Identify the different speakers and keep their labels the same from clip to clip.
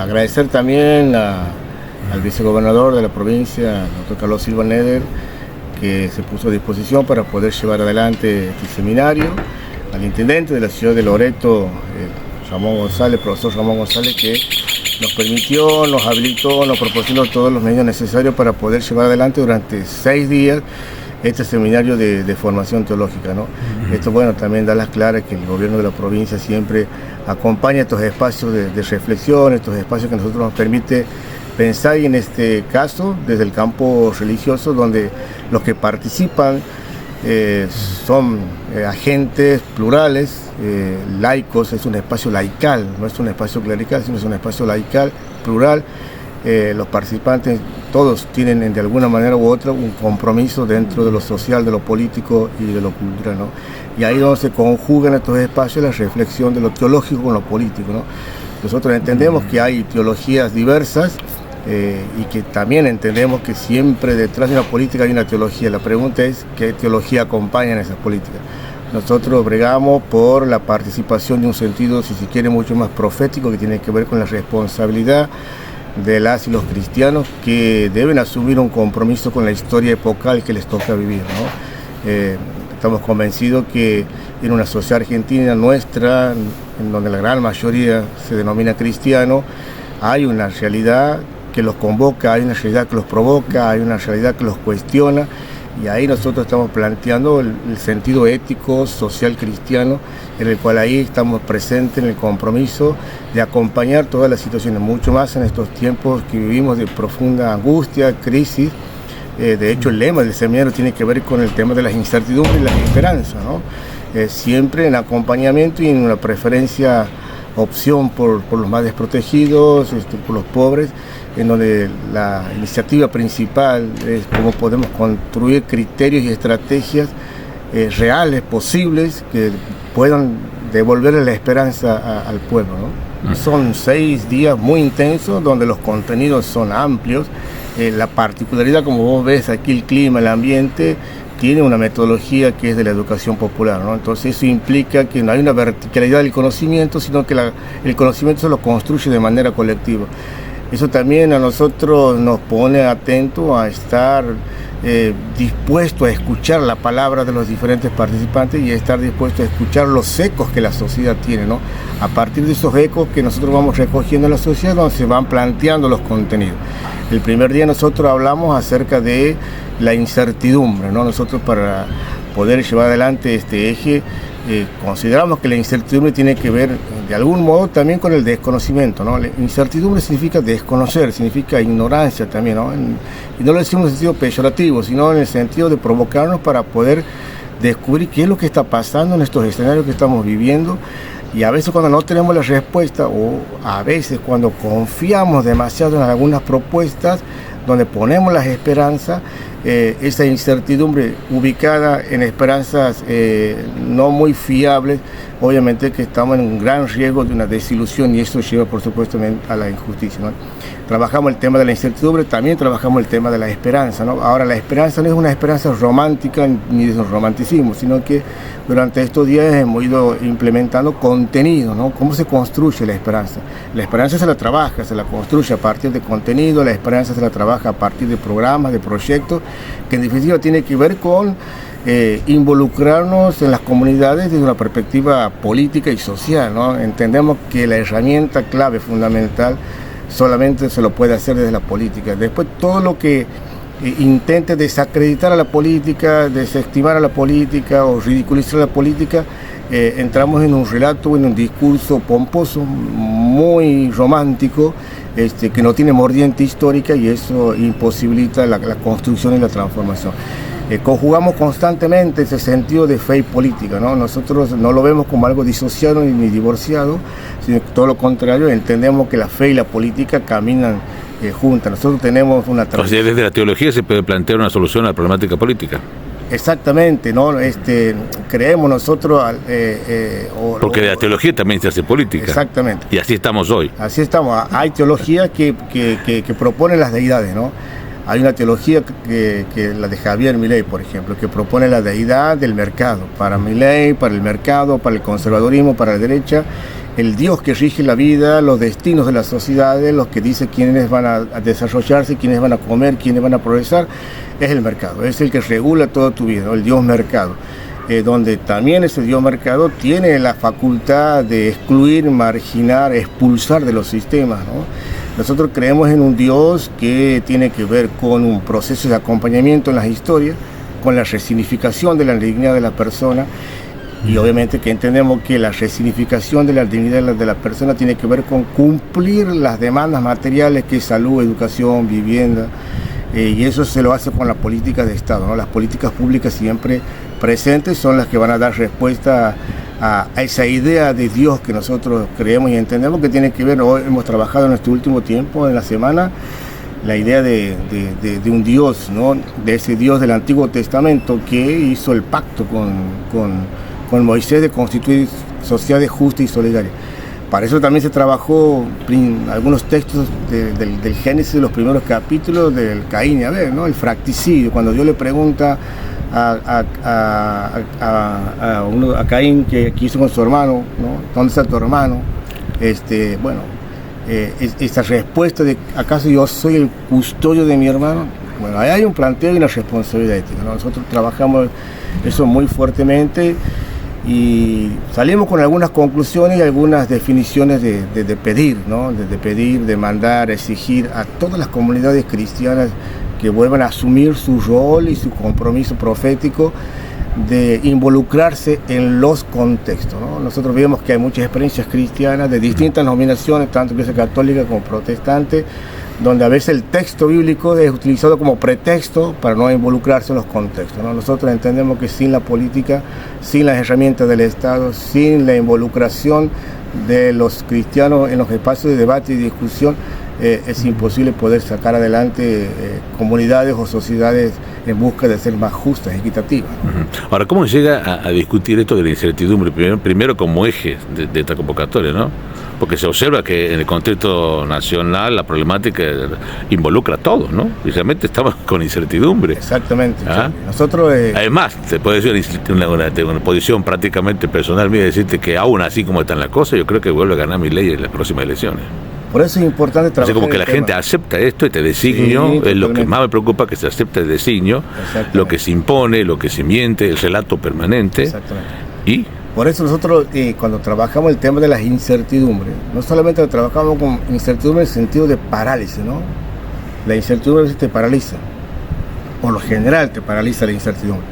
Speaker 1: Agradecer también al vicegobernador de la provincia, el doctor Carlos Silva Neder, que se puso a disposición para poder llevar adelante este seminario, al intendente de la ciudad de Loreto, el profesor Ramón González, que nos permitió, nos habilitó, nos proporcionó todos los medios necesarios para poder llevar adelante durante 6 días este seminario de formación teológica, ¿no? Esto, bueno, también da las claras que el gobierno de la provincia siempre acompaña estos espacios de reflexión, estos espacios que a nosotros nos permite pensar, y en este caso desde el campo religioso, donde los que participan son agentes plurales, laicos. Es un espacio laical, no es un espacio clerical, sino es un espacio laical, plural. Los participantes todos tienen de alguna manera u otra un compromiso dentro de lo social, de lo político y de lo cultural, ¿no? Y ahí donde se conjugan estos espacios la reflexión de lo teológico con lo político, ¿no? Nosotros entendemos que hay teologías diversas y que también entendemos que siempre detrás de una política hay una teología. La pregunta es qué teología acompaña en esas políticas. Nosotros bregamos por la participación de un sentido, si se quiere, mucho más profético, que tiene que ver con la responsabilidad de las y los cristianos, que deben asumir un compromiso con la historia epocal que les toca vivir, ¿no? Estamos convencidos que en una sociedad argentina nuestra, en donde la gran mayoría se denomina cristiano, hay una realidad que los convoca, hay una realidad que los provoca, hay una realidad que los cuestiona, y ahí nosotros estamos planteando el sentido ético, social cristiano, en el cual ahí estamos presentes en el compromiso de acompañar todas las situaciones, mucho más en estos tiempos que vivimos de profunda angustia, crisis. De hecho, el lema del seminario tiene que ver con el tema de las incertidumbres y las esperanzas, ¿no? Siempre en acompañamiento y en una preferencia, opción por los más desprotegidos, por los pobres, en donde la iniciativa principal es cómo podemos construir criterios y estrategias reales, posibles, que puedan devolverle la esperanza al pueblo, ¿no? Son 6 días muy intensos, donde los contenidos son amplios. La particularidad, como vos ves aquí, el clima, el ambiente, tiene una metodología que es de la educación popular, ¿no? Entonces eso implica que no hay una verticalidad del conocimiento, sino que el conocimiento se lo construye de manera colectiva. Eso también a nosotros nos pone atentos a estar dispuesto a escuchar la palabra de los diferentes participantes y a estar dispuesto a escuchar los ecos que la sociedad tiene, ¿no? A partir de esos ecos que nosotros vamos recogiendo en la sociedad, donde se van planteando los contenidos. El primer día nosotros hablamos acerca de la incertidumbre, ¿no? Nosotros, para poder llevar adelante este eje, consideramos que la incertidumbre tiene que ver de algún modo también con el desconocimiento, ¿no? La incertidumbre significa desconocer, significa ignorancia también, ¿no? Y no lo decimos en el sentido peyorativo, sino en el sentido de provocarnos para poder descubrir qué es lo que está pasando en estos escenarios que estamos viviendo. Y a veces, cuando no tenemos la respuesta, o a veces cuando confiamos demasiado en algunas propuestas donde ponemos las esperanzas, esa incertidumbre ubicada en esperanzas no muy fiables, obviamente que estamos en un gran riesgo de una desilusión, y eso lleva, por supuesto, a la injusticia, ¿no? Trabajamos el tema de la incertidumbre, también trabajamos el tema de la esperanza, ¿no? Ahora, la esperanza no es una esperanza romántica ni de romanticismo, sino que durante estos días hemos ido implementando contenido, ¿no? ¿Cómo se construye la esperanza? La esperanza se la trabaja, se la construye a partir de contenido, la esperanza se la trabaja a partir de programas, de proyectos, que en definitiva tiene que ver con involucrarnos en las comunidades desde una perspectiva política y social, ¿no? Entendemos que la herramienta clave fundamental solamente se lo puede hacer desde la política. Después, todo lo que intente desacreditar a la política, desestimar a la política o ridiculizar a la política, entramos en un relato, en un discurso pomposo, muy romántico, que no tiene mordiente histórica, y eso imposibilita la construcción y la transformación. Conjugamos constantemente ese sentido de fe y política, ¿no? Nosotros no lo vemos como algo disociado ni divorciado, sino todo lo contrario. Entendemos que la fe y la política caminan juntas. Nosotros tenemos una tradición.
Speaker 2: O sea, desde la teología se puede plantear una solución a la problemática política.
Speaker 1: Exactamente, ¿no? Creemos nosotros...
Speaker 2: porque de la teología también se hace política.
Speaker 1: Exactamente.
Speaker 2: Y así estamos hoy.
Speaker 1: Así estamos. Hay teología que propone las deidades, ¿no? Hay una teología que la de Javier Milei, por ejemplo, que propone la deidad del mercado. Para Milei, para el mercado, para el conservadurismo, para la derecha, el Dios que rige la vida, los destinos de las sociedades, los que dice quiénes van a desarrollarse, quiénes van a comer, quiénes van a progresar, es el mercado, es el que regula toda tu vida, ¿no? El Dios mercado, donde también ese Dios mercado tiene la facultad de excluir, marginar, expulsar de los sistemas, ¿no? Nosotros creemos en un Dios que tiene que ver con un proceso de acompañamiento en las historias, con la resignificación de la dignidad de la persona, y obviamente que entendemos que la resignificación de la dignidad de la persona tiene que ver con cumplir las demandas materiales que es salud, educación, vivienda, y eso se lo hace con las políticas de Estado, ¿no? Las políticas públicas siempre presentes son las que van a dar respuesta a esa idea de Dios que nosotros creemos y entendemos que tiene que ver. Hoy hemos trabajado en este último tiempo, en la semana, la idea de un Dios, ¿no? De ese Dios del Antiguo Testamento que hizo el pacto con Moisés de constituir sociedades justas y solidarias. Para eso también se trabajó algunos textos del Génesis, de los primeros capítulos del Caín y Abel, ¿no? El fracticidio, cuando Dios le pregunta a Caín que hizo con su hermano, ¿no? ¿Dónde está tu hermano? Esta respuesta de ¿acaso yo soy el custodio de mi hermano? Bueno, ahí hay un planteo y una responsabilidad ética, ¿no? Nosotros trabajamos eso muy fuertemente y salimos con algunas conclusiones y algunas definiciones de pedir, ¿no? De pedir, de mandar, exigir a todas las comunidades cristianas que vuelvan a asumir su rol y su compromiso profético de involucrarse en los contextos, ¿no? Nosotros vemos que hay muchas experiencias cristianas de distintas denominaciones, tanto Iglesia Católica como protestante, donde a veces el texto bíblico es utilizado como pretexto para no involucrarse en los contextos, ¿no? Nosotros entendemos que sin la política, sin las herramientas del Estado, sin la involucración de los cristianos en los espacios de debate y discusión, es imposible poder sacar adelante comunidades o sociedades en busca de ser más justas, equitativas.
Speaker 2: Ahora, ¿cómo se llega a discutir esto de la incertidumbre? Primero como eje de esta convocatoria, ¿no? Porque se observa que en el contexto nacional la problemática involucra a todos, ¿no? Y realmente estamos con incertidumbre.
Speaker 1: Exactamente.
Speaker 2: ¿Ah?
Speaker 1: Nosotros...
Speaker 2: Además, te puedo decir una posición prácticamente personal mía, decirte que aún así como están las cosas, yo creo que vuelve a ganar Milei en las próximas elecciones.
Speaker 1: Por eso es importante trabajar.
Speaker 2: O sea, como que la gente acepta esto, este designio, es lo que más me preocupa, que se acepta el designio, lo que se impone, lo que se miente, el relato permanente.
Speaker 1: Exactamente.
Speaker 2: Y
Speaker 1: por eso nosotros cuando trabajamos el tema de las incertidumbres, no solamente lo trabajamos con incertidumbre en el sentido de parálisis, ¿no? La incertidumbre te paraliza. Por lo general te paraliza la incertidumbre.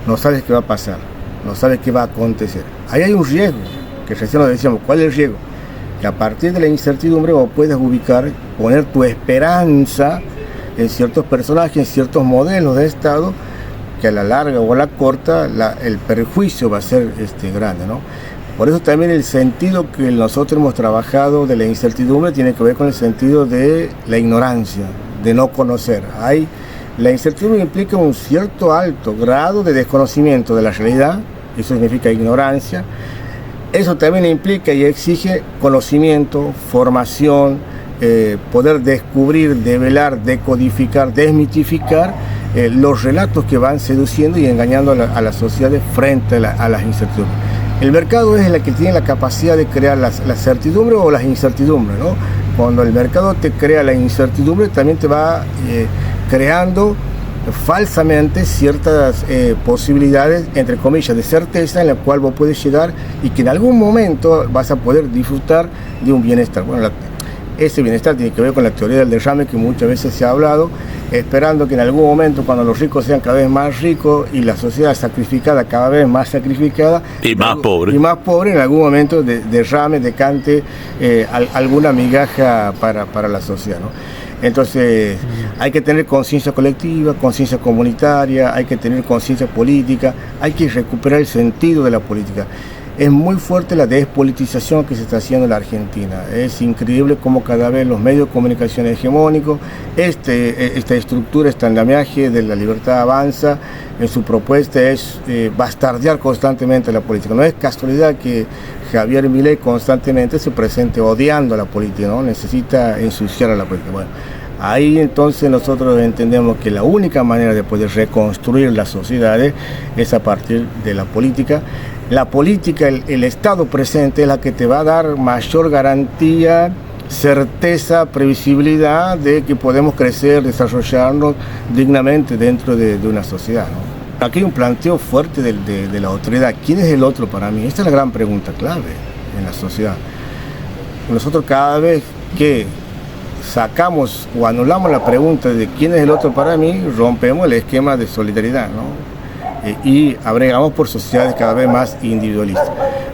Speaker 1: No sabes qué va a pasar, no sabes qué va a acontecer. Ahí hay un riesgo, que recién nos decíamos, ¿cuál es el riesgo? Que a partir de la incertidumbre vos puedes poner tu esperanza en ciertos personajes, en ciertos modelos de Estado, que a la larga o a la corta el perjuicio va a ser grande, ¿no? Por eso también el sentido que nosotros hemos trabajado de la incertidumbre tiene que ver con el sentido de la ignorancia, de no conocer. La incertidumbre implica un cierto alto grado de desconocimiento de la realidad, eso significa ignorancia. Eso también implica y exige conocimiento, formación, poder descubrir, develar, decodificar, desmitificar los relatos que van seduciendo y engañando a las sociedades frente a las incertidumbres. El mercado es el que tiene la capacidad de crear la certidumbre o las incertidumbres, ¿no? Cuando el mercado te crea la incertidumbre, también te va creando falsamente ciertas posibilidades, entre comillas, de certeza en la cual vos puedes llegar y que en algún momento vas a poder disfrutar de un bienestar. Bueno, ese bienestar tiene que ver con la teoría del derrame que muchas veces se ha hablado, esperando que en algún momento, cuando los ricos sean cada vez más ricos y la sociedad sacrificada cada vez más sacrificada
Speaker 2: y más pobre,
Speaker 1: en algún momento derrame, decante alguna migaja para la sociedad, ¿no? Entonces hay que tener conciencia colectiva, conciencia comunitaria, hay que tener conciencia política, hay que recuperar el sentido de la política. Es muy fuerte la despolitización que se está haciendo en la Argentina. Es increíble cómo cada vez los medios de comunicación hegemónicos, esta estructura, este andamiaje de la libertad avanza, en su propuesta es bastardear constantemente la política. No es casualidad que Javier Milei constantemente se presente odiando a la política, ¿no? Necesita ensuciar a la política. Bueno, ahí entonces nosotros entendemos que la única manera de poder reconstruir las sociedades es a partir de la política. la política, el Estado presente es la que te va a dar mayor garantía, certeza, previsibilidad de que podemos crecer, desarrollarnos dignamente dentro de una sociedad, ¿no? Aquí hay un planteo fuerte de la autoridad. ¿Quién es el otro para mí? Esta es la gran pregunta clave en la sociedad. Nosotros cada vez que sacamos o anulamos la pregunta de quién es el otro para mí, rompemos el esquema de solidaridad, ¿no? Y abregamos por sociedades cada vez más individualistas.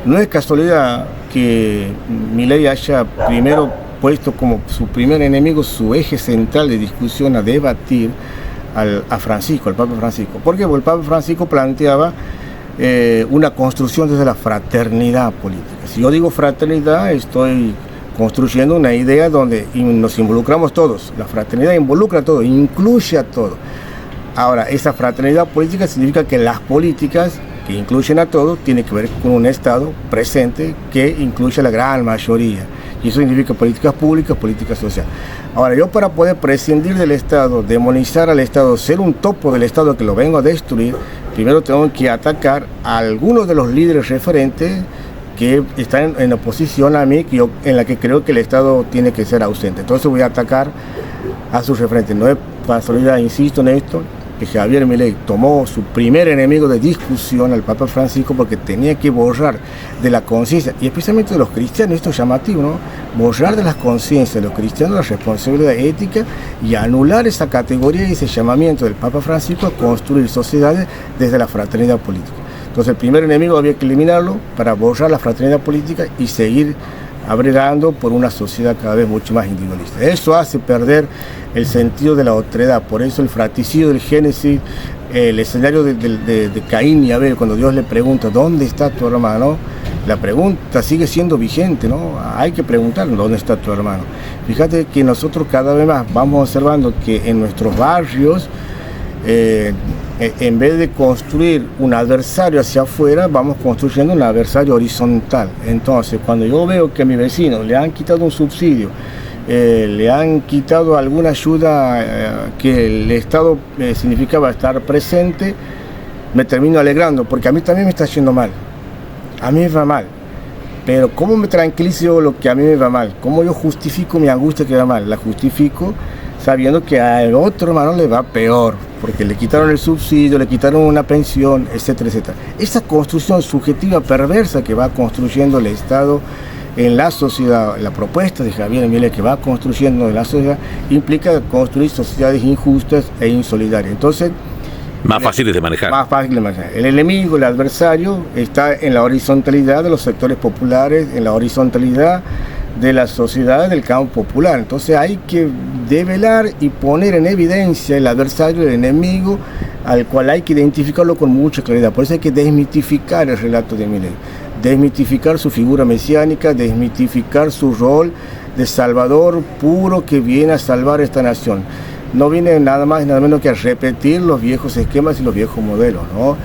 Speaker 1: No es casualidad que Milei haya primero puesto como su primer enemigo, su eje central de discusión a debatir a Francisco, al Papa Francisco. ¿Por qué? Porque el Papa Francisco planteaba una construcción desde la fraternidad política. Si yo digo fraternidad, estoy construyendo una idea donde nos involucramos todos. La fraternidad involucra a todo, incluye a todo. Ahora, esa fraternidad política significa que las políticas que incluyen a todos tienen que ver con un Estado presente que incluye a la gran mayoría. Y eso significa políticas públicas, políticas sociales. Ahora, yo para poder prescindir del Estado, demonizar al Estado, ser un topo del Estado que lo vengo a destruir, primero tengo que atacar a algunos de los líderes referentes que están en oposición a mí, en la que creo que el Estado tiene que ser ausente. Entonces voy a atacar a sus referentes. No es casualidad, insisto en esto, que Javier Milei tomó su primer enemigo de discusión al Papa Francisco porque tenía que borrar de la conciencia, y especialmente de los cristianos, esto es llamativo, ¿no? Borrar de las conciencias de los cristianos la responsabilidad ética y anular esa categoría y ese llamamiento del Papa Francisco a construir sociedades desde la fraternidad política. Entonces el primer enemigo había que eliminarlo para borrar la fraternidad política y seguir abregando por una sociedad cada vez mucho más individualista. Eso hace perder el sentido de la otredad. Por eso el fratricidio del Génesis, el escenario de Caín y Abel, cuando Dios le pregunta ¿dónde está tu hermano?, la pregunta sigue siendo vigente, ¿no? Hay que preguntar ¿dónde está tu hermano? Fíjate que nosotros cada vez más vamos observando que en nuestros barrios, en vez de construir un adversario hacia afuera, vamos construyendo un adversario horizontal. Entonces, cuando yo veo que a mi vecino le han quitado un subsidio, le han quitado alguna ayuda que el Estado significaba estar presente, me termino alegrando, porque a mí también me está yendo mal. A mí me va mal. Pero ¿cómo me tranquilizo lo que a mí me va mal? ¿Cómo yo justifico mi angustia que va mal? La justifico sabiendo que al otro hermano le va peor, porque le quitaron el subsidio, le quitaron una pensión, etcétera, etcétera. Esa construcción subjetiva perversa que va construyendo el Estado en la sociedad, la propuesta de Javier Milei que va construyendo en la sociedad, implica construir sociedades injustas e insolidarias. Entonces,
Speaker 2: más fáciles de manejar.
Speaker 1: Más fácil de manejar. El enemigo, el adversario, está en la horizontalidad de los sectores populares, en la horizontalidad de las sociedades del campo popular. Entonces hay que develar y poner en evidencia el adversario, el enemigo, al cual hay que identificarlo con mucha claridad. Por eso hay que desmitificar el relato de Milei, desmitificar su figura mesiánica, desmitificar su rol de salvador puro que viene a salvar esta nación. No viene nada más y nada menos que a repetir los viejos esquemas y los viejos modelos, ¿no?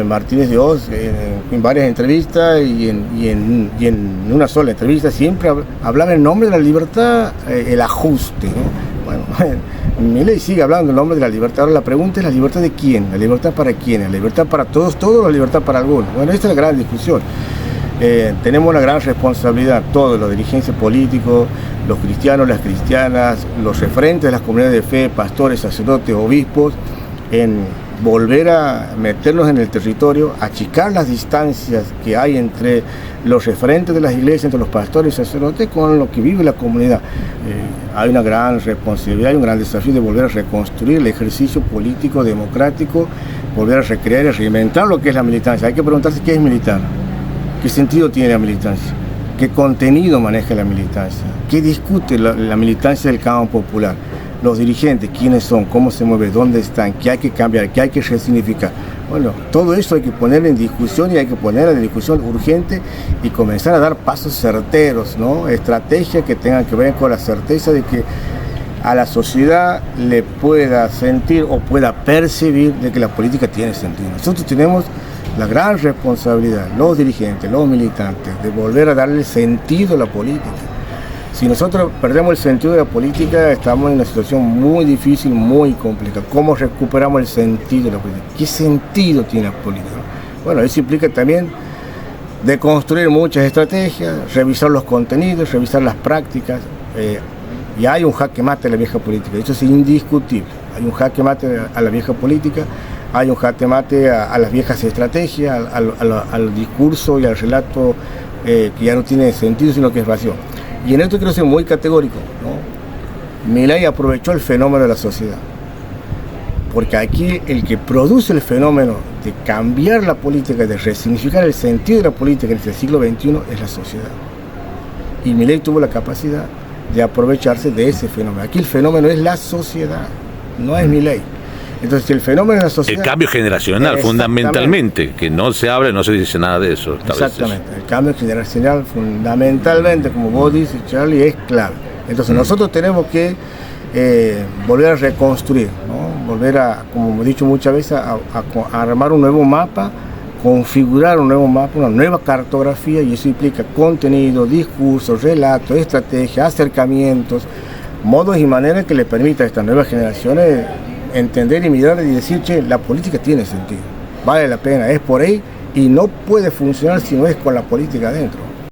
Speaker 1: Martínez de Oz, en varias entrevistas y en una sola entrevista, siempre hablaba en nombre de la libertad, el ajuste, ¿no? Bueno, Milei sigue hablando en nombre de la libertad. Ahora la pregunta es: ¿la libertad de quién? ¿La libertad para quién? ¿La libertad para todos o la libertad para algunos? Bueno, esta es la gran discusión. Tenemos una gran responsabilidad, todos los dirigentes políticos, los cristianos, las cristianas, los referentes de las comunidades de fe, pastores, sacerdotes, obispos, en volver a meternos en el territorio, achicar las distancias que hay entre los referentes de las iglesias, entre los pastores y sacerdotes, con lo que vive la comunidad. Hay una gran responsabilidad, hay un gran desafío de volver a reconstruir el ejercicio político democrático, volver a recrear y reinventar lo que es la militancia. Hay que preguntarse qué es militar, qué sentido tiene la militancia, qué contenido maneja la militancia, qué discute la militancia del campo popular. Los dirigentes, quiénes son, cómo se mueven, dónde están, qué hay que cambiar, qué hay que resignificar. Bueno, todo eso hay que poner en discusión y hay que poner en discusión urgente y comenzar a dar pasos certeros, ¿no? Estrategias que tengan que ver con la certeza de que a la sociedad le pueda sentir o pueda percibir de que la política tiene sentido. Nosotros tenemos la gran responsabilidad, los dirigentes, los militantes, de volver a darle sentido a la política. Si nosotros perdemos el sentido de la política, estamos en una situación muy difícil, muy complicada. ¿Cómo recuperamos el sentido de la política? ¿Qué sentido tiene la política? Bueno, eso implica también de construir muchas estrategias, revisar los contenidos, revisar las prácticas. Y hay un jaque mate a la vieja política, eso es indiscutible. Hay un jaque mate a la vieja política, hay un jaque mate a las viejas estrategias, al discurso y al relato que ya no tiene sentido, sino que es vacío. Y en esto quiero ser muy categórico, ¿no? Milei aprovechó el fenómeno de la sociedad, porque aquí el que produce el fenómeno de cambiar la política, de resignificar el sentido de la política en este siglo XXI es la sociedad. Y Milei tuvo la capacidad de aprovecharse de ese fenómeno. Aquí el fenómeno es la sociedad, no es Milei. Entonces, si el fenómeno es la sociedad...
Speaker 2: El cambio generacional, fundamentalmente, que no se habla, no se dice nada de eso.
Speaker 1: Exactamente, el cambio generacional fundamentalmente, como vos dices, Charlie, es clave. Entonces nosotros tenemos que volver a reconstruir, ¿no? Volver a, como he dicho muchas veces, a armar un nuevo mapa, configurar un nuevo mapa, una nueva cartografía, y eso implica contenido, discurso, relato, estrategia, acercamientos, modos y maneras que le permita a estas nuevas generaciones entender y mirar y decir, che, la política tiene sentido, vale la pena, es por ahí, y no puede funcionar si no es con la política adentro.